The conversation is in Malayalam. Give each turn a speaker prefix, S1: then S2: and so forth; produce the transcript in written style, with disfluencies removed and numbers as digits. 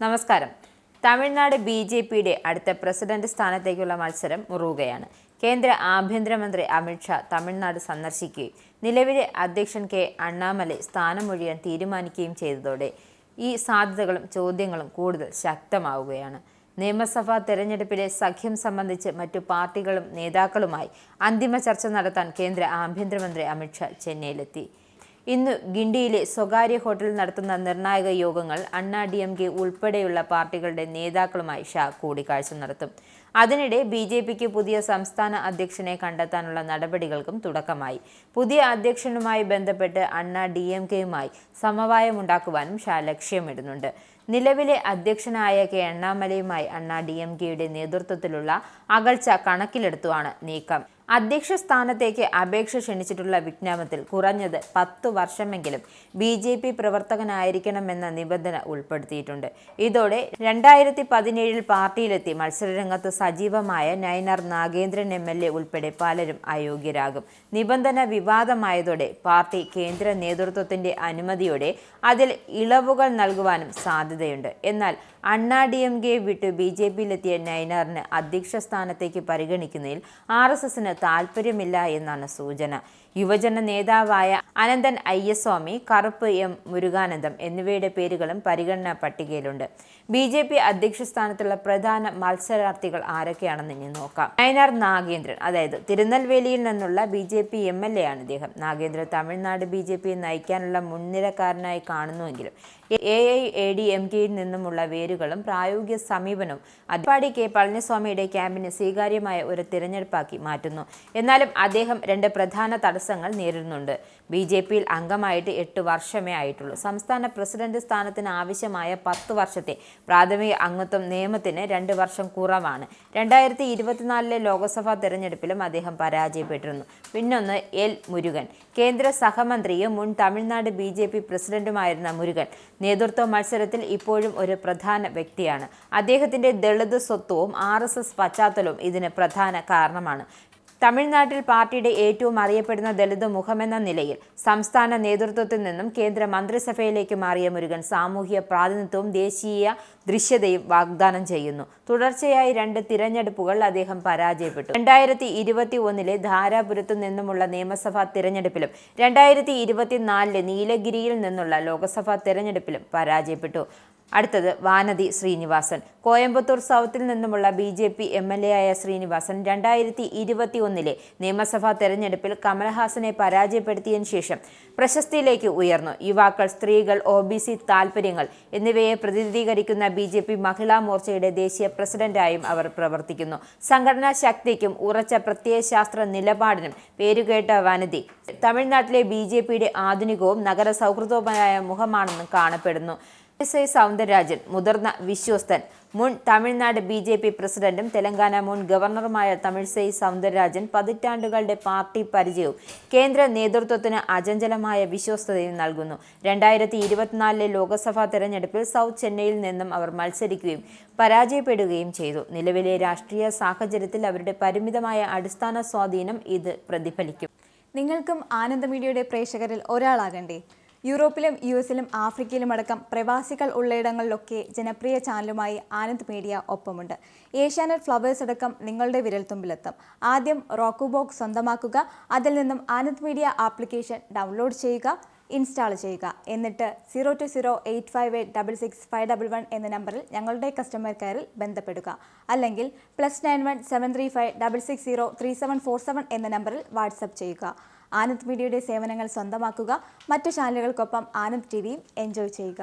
S1: നമസ്കാരം. തമിഴ്നാട് ബി.ജെ.പിയുടെ അടുത്ത പ്രസിഡന്റ് സ്ഥാനത്തേക്കുള്ള മത്സരം മുറുകുകയാണ്. കേന്ദ്ര ആഭ്യന്തരമന്ത്രി അമിത്ഷാ തമിഴ്നാട് സന്ദർശിക്കുകയും നിലവിലെ അധ്യക്ഷൻ കെ അണ്ണാമലൈ സ്ഥാനമൊഴിയാൻ തീരുമാനിക്കുകയും ചെയ്തതോടെ ഈ സാധ്യതകളും ചോദ്യങ്ങളും കൂടുതൽ ശക്തമാവുകയാണ്. നിയമസഭാ തെരഞ്ഞെടുപ്പിലെ സഖ്യം സംബന്ധിച്ച് മറ്റു പാർട്ടികളും നേതാക്കളുമായി അന്തിമ ചർച്ച നടത്താൻ കേന്ദ്ര ആഭ്യന്തരമന്ത്രി അമിത്ഷാ ചെന്നൈയിലെത്തി. ഇന്ന് ഗിണ്ടിയിലെ സ്വകാര്യ ഹോട്ടലിൽ നടത്തുന്ന നിർണായക യോഗങ്ങൾ അണ്ണാ-ഡി.എം.കെ ഉൾപ്പെടെയുള്ള പാർട്ടികളുടെ നേതാക്കളുമായി ഷാ കൂടിക്കാഴ്ച നടത്തും. അതിനിടെ ബി.ജെ.പിക്ക് പുതിയ സംസ്ഥാന അധ്യക്ഷനെ കണ്ടെത്താനുള്ള നടപടികൾക്കും തുടക്കമായി. പുതിയ അധ്യക്ഷനുമായി ബന്ധപ്പെട്ട് അണ്ണാ-ഡി.എം.കെയുമായി സമവായമുണ്ടാക്കുവാനും ഷാ ലക്ഷ്യമിടുന്നുണ്ട്. നിലവിലെ അധ്യക്ഷനായ കെ അണ്ണാമലയുമായി അണ്ണാ-ഡി.എം.കെയുടെ നേതൃത്വത്തിലുള്ള അകൽച്ച കണക്കിലെടുത്തുമാണ് നീക്കം. അധ്യക്ഷ സ്ഥാനത്തേക്ക് അപേക്ഷ ക്ഷണിച്ചിട്ടുള്ള വിജ്ഞാപനത്തിൽ കുറഞ്ഞത് 10 വർഷമെങ്കിലും ബി.ജെ.പി പ്രവർത്തകനായിരിക്കണമെന്ന നിബന്ധന ഉൾപ്പെടുത്തിയിട്ടുണ്ട്. ഇതോടെ 2017 പാർട്ടിയിലെത്തി മത്സരരംഗത്ത് സജീവമായ നയനാർ നാഗേന്ദ്രൻ എം.എൽ.എ ഉൾപ്പെടെ പലരും അയോഗ്യരാകും. നിബന്ധന വിവാദമായതോടെ പാർട്ടി കേന്ദ്ര നേതൃത്വത്തിന്റെ അനുമതിയോടെ അതിൽ ഇളവുകൾ നൽകുവാനും സാധ്യതയുണ്ട്. എന്നാൽ അണ്ണാ-ഡി.എം.കെ വിട്ട് ബി.ജെ.പിയിലെത്തിയ നയനാറിന് അധ്യക്ഷ സ്ഥാനത്തേക്ക് പരിഗണിക്കുന്നതിൽ ആർ.എസ്.എസിന് താൽപ്പര്യമില്ല എന്നാണ് സൂചന. യുവജന നേതാവായ അനന്തൻ അയ്യസ്വാമി, കറുപ്പ് എം മുരുകാനന്ദം എന്നിവയുടെ പേരുകളും പരിഗണനാ പട്ടികയിലുണ്ട്. ബി.ജെ.പി അധ്യക്ഷ സ്ഥാനത്തുള്ള പ്രധാന മത്സരാർത്ഥികൾ ആരൊക്കെയാണെന്ന് ഇനി നോക്കാം. നയനാർ നാഗേന്ദ്രൻ, അതായത് തിരുനെൽവേലിയിൽ നിന്നുള്ള ബി.ജെ.പി എം.എൽ.എ ആണ് ഇദ്ദേഹം. നാഗേന്ദ്രൻ തമിഴ്നാട് ബി.ജെ.പിയെ നയിക്കാനുള്ള മുൻനിരക്കാരനായി കാണുന്നുവെങ്കിലും എ.ഐ.എ.ഡി.എം.കെയിൽ നിന്നുമുള്ള വേരുകളും പ്രായോഗിക സമീപനവും എടപ്പാടി കെ പളനിസ്വാമിയുടെ ക്യാമ്പിന് സ്വീകാര്യമായ ഒരു തിരഞ്ഞെടുപ്പാക്കി മാറ്റുന്നു. എന്നാലും അദ്ദേഹം 2 പ്രധാന തടസ്സങ്ങൾ നേരിടുന്നുണ്ട്. ബി.ജെ.പിയിൽ അംഗമായിട്ട് 8 വർഷമേ ആയിട്ടുള്ളൂ. സംസ്ഥാന പ്രസിഡന്റ് സ്ഥാനത്തിന് ആവശ്യമായ 10 വർഷത്തെ പ്രാഥമിക അംഗത്വം നിയമത്തിന് 2 വർഷം കുറവാണ്. 2024 ലോക്സഭാ തെരഞ്ഞെടുപ്പിലും അദ്ദേഹം പരാജയപ്പെട്ടിരുന്നു. പിന്നൊന്ന് എൽ മുരുകൻ. കേന്ദ്ര സഹമന്ത്രിയും മുൻ തമിഴ്നാട് ബി.ജെ.പി പ്രസിഡന്റുമായിരുന്ന മുരുകൻ നേതൃത്വ മത്സരത്തിൽ ഇപ്പോഴും ഒരു പ്രധാന വ്യക്തിയാണ്. അദ്ദേഹത്തിന്റെ ദളിത് സ്വത്വവും ആർ.എസ്.എസ് പശ്ചാത്തലവും ഇതിന് പ്രധാന കാരണമാണ്. തമിഴ്നാട്ടിൽ പാർട്ടിയുടെ ഏറ്റവും അറിയപ്പെടുന്ന ദളിത് മുഖമെന്ന നിലയിൽ സംസ്ഥാന നേതൃത്വത്തിൽ നിന്നും കേന്ദ്ര മന്ത്രിസഭയിലേക്ക് മാറിയ മുരുകൻ സാമൂഹ്യ പ്രാതിനിധ്യവും ദേശീയ ദൃശ്യതയും വാഗ്ദാനം ചെയ്യുന്നു. തുടർച്ചയായി 2 തിരഞ്ഞെടുപ്പുകൾ അദ്ദേഹം പരാജയപ്പെട്ടു. 2021 ധാരാപുരത്തു നിന്നുമുള്ള നിയമസഭാ തിരഞ്ഞെടുപ്പിലും 2024 നീലഗിരിയിൽ നിന്നുള്ള ലോക്സഭാ തിരഞ്ഞെടുപ്പിലും പരാജയപ്പെട്ടു. അടുത്തത് വാനതി ശ്രീനിവാസൻ. കോയമ്പത്തൂർ സൗത്തിൽ നിന്നുമുള്ള ബി.ജെ.പി എം.എൽ.എ ആയ ശ്രീനിവാസൻ 2021 നിയമസഭാ തെരഞ്ഞെടുപ്പിൽ കമൽഹാസനെ പരാജയപ്പെടുത്തിയതിനു ശേഷം പ്രശസ്തിയിലേക്ക് ഉയർന്നു. യുവാക്കൾ, സ്ത്രീകൾ, OBC താൽപര്യങ്ങൾ എന്നിവയെ പ്രതിനിധീകരിക്കുന്ന ബി.ജെ.പി മഹിളാ മോർച്ചയുടെ ദേശീയ പ്രസിഡന്റായും അവർ പ്രവർത്തിക്കുന്നു. സംഘടനാ ശക്തിക്കും ഉറച്ച പ്രത്യയശാസ്ത്ര നിലപാടിനും പേരുകേട്ട വാനതി തമിഴ്നാട്ടിലെ ബി.ജെ.പിയുടെ ആധുനികവും നഗര സൗഹൃദവുമായ മുഖമാണെന്ന് കാണപ്പെടുന്നു. തമിഴിസൈ സൗന്ദരരാജൻ, മുതിർന്ന വിശ്വസ്തൻ. മുൻ തമിഴ്നാട് ബി.ജെ.പി പ്രസിഡന്റും തെലങ്കാന മുൻ ഗവർണറുമായ തമിഴിസൈ സൗന്ദരരാജൻ പതിറ്റാണ്ടുകളുടെ പാർട്ടി പരിചയവും കേന്ദ്ര നേതൃത്വത്തിന് അചഞ്ചലമായ വിശ്വസ്തതയും നൽകുന്നു. 2024 ലോക്സഭാ തെരഞ്ഞെടുപ്പിൽ സൗത്ത് ചെന്നൈയിൽ നിന്നും അവർ മത്സരിക്കുകയും പരാജയപ്പെടുകയും ചെയ്തു. നിലവിലെ രാഷ്ട്രീയ സാഹചര്യത്തിൽ അവരുടെ പരിമിതമായ അടിസ്ഥാന സ്വാധീനം ഇത് പ്രതിഫലിക്കും.
S2: നിങ്ങൾക്കും ആനന്ദ മീഡിയയുടെ പ്രേക്ഷകരിൽ ഒരാളാകണ്ടേ? യൂറോപ്പിലും US-ലും ആഫ്രിക്കയിലുമടക്കം പ്രവാസികൾ ഉള്ളയിടങ്ങളിലൊക്കെ ജനപ്രിയ ചാനലുമായി ആനന്ദ് മീഡിയ ഒപ്പമുണ്ട്. ഏഷ്യാനെറ്റ് ഫ്ലവേഴ്സ് അടക്കം നിങ്ങളുടെ വിരൽത്തുമ്പിലെത്തും. ആദ്യം റോക്കു ബോക്സ് സ്വന്തമാക്കുക. അതിൽ നിന്നും ആനന്ദ് മീഡിയ ആപ്ലിക്കേഷൻ ഡൗൺലോഡ് ചെയ്യുക, ഇൻസ്റ്റാൾ ചെയ്യുക. എന്നിട്ട് 02085866511 എന്ന നമ്പറിൽ ഞങ്ങളുടെ കസ്റ്റമർ കെയറിൽ ബന്ധപ്പെടുക. അല്ലെങ്കിൽ +91 735 660 3747 എന്ന നമ്പറിൽ വാട്സപ്പ് ചെയ്യുക. ആനന്ദ് മീഡിയയുടെ സേവനങ്ങൾ സ്വന്തമാക്കുക. മറ്റു ചാനലുകൾക്കൊപ്പം ആനന്ദ് ടിവിയും എൻജോയ് ചെയ്യുക.